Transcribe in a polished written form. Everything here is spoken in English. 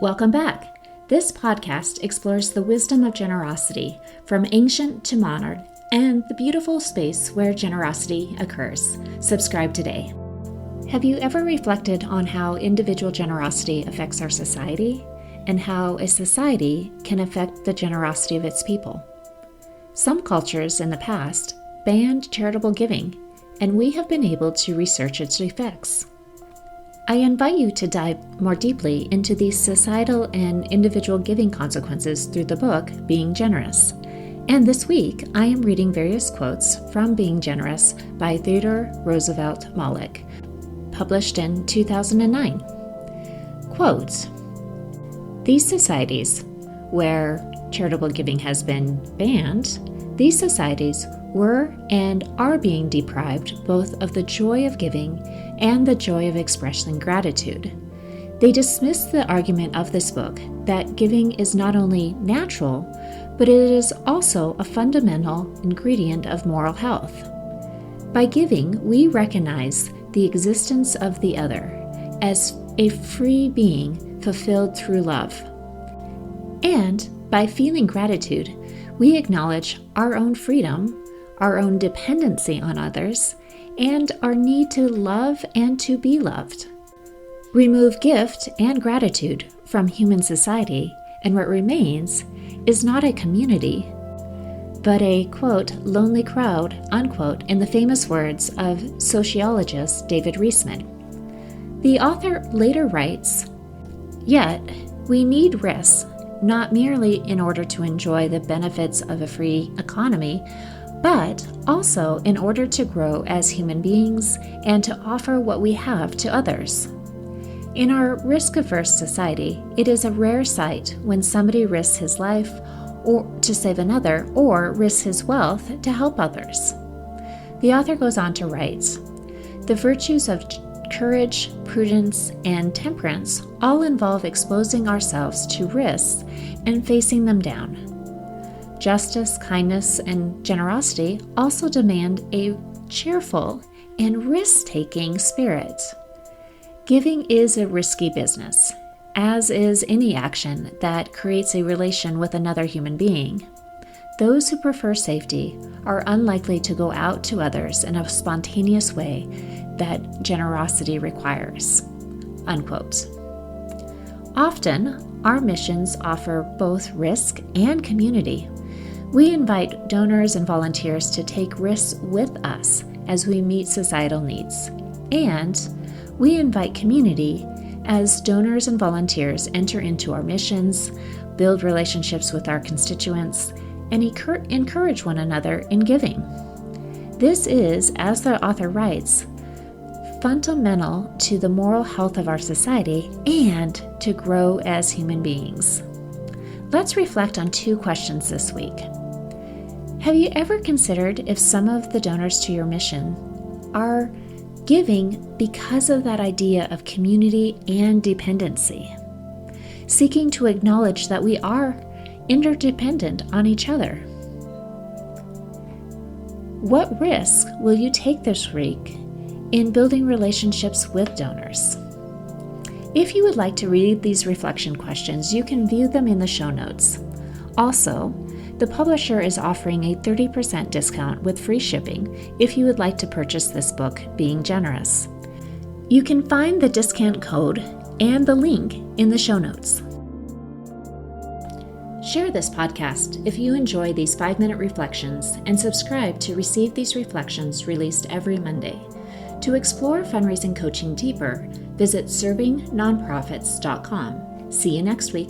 Welcome back. This podcast explores the wisdom of generosity from ancient to modern and the beautiful space where generosity occurs. Subscribe today. Have you ever reflected on how individual generosity affects our society and how a society can affect the generosity of its people? Some cultures in the past banned charitable giving, and we have been able to research its effects. I invite you to dive more deeply into these societal and individual giving consequences through the book, Being Generous. And this week, I am reading various quotes from Being Generous by Theodore Roosevelt Malik, published in 2009. Quotes: "These societies, where charitable giving has been banned, these societies were and are being deprived both of the joy of giving and the joy of expressing gratitude. They dismiss the argument of this book that giving is not only natural, but it is also a fundamental ingredient of moral health. By giving, we recognize the existence of the other as a free being fulfilled through love. And by feeling gratitude, we acknowledge our own freedom, our own dependency on others, and our need to love and to be loved. Remove gift and gratitude from human society, and what remains is not a community, but a, quote, lonely crowd, unquote, in the famous words of sociologist David Riesman." The author later writes, "Yet, we need risks, not merely in order to enjoy the benefits of a free economy, but also in order to grow as human beings and to offer what we have to others. In our risk-averse society, it is a rare sight when somebody risks his life or to save another or risks his wealth to help others." The author goes on to write, "The virtues of courage, prudence, and temperance all involve exposing ourselves to risks and facing them down. Justice, kindness, and generosity also demand a cheerful and risk-taking spirit. Giving is a risky business, as is any action that creates a relation with another human being. Those who prefer safety are unlikely to go out to others in a spontaneous way that generosity requires." Unquote. Often, our missions offer both risk and community. We invite donors and volunteers to take risks with us as we meet societal needs. And we invite community as donors and volunteers enter into our missions, build relationships with our constituents, and encourage one another in giving. This is, as the author writes, fundamental to the moral health of our society and to grow as human beings. Let's reflect on 2 questions this week. Have you ever considered if some of the donors to your mission are giving because of that idea of community and dependency, seeking to acknowledge that we are interdependent on each other? What risk will you take this week in building relationships with donors? If you would like to read these reflection questions, you can view them in the show notes. Also, the publisher is offering a 30% discount with free shipping if you would like to purchase this book, Being Generous. You can find the discount code and the link in the show notes. Share this podcast if you enjoy these 5-minute reflections and subscribe to receive these reflections released every Monday. To explore fundraising coaching deeper, visit servingnonprofits.com. See you next week.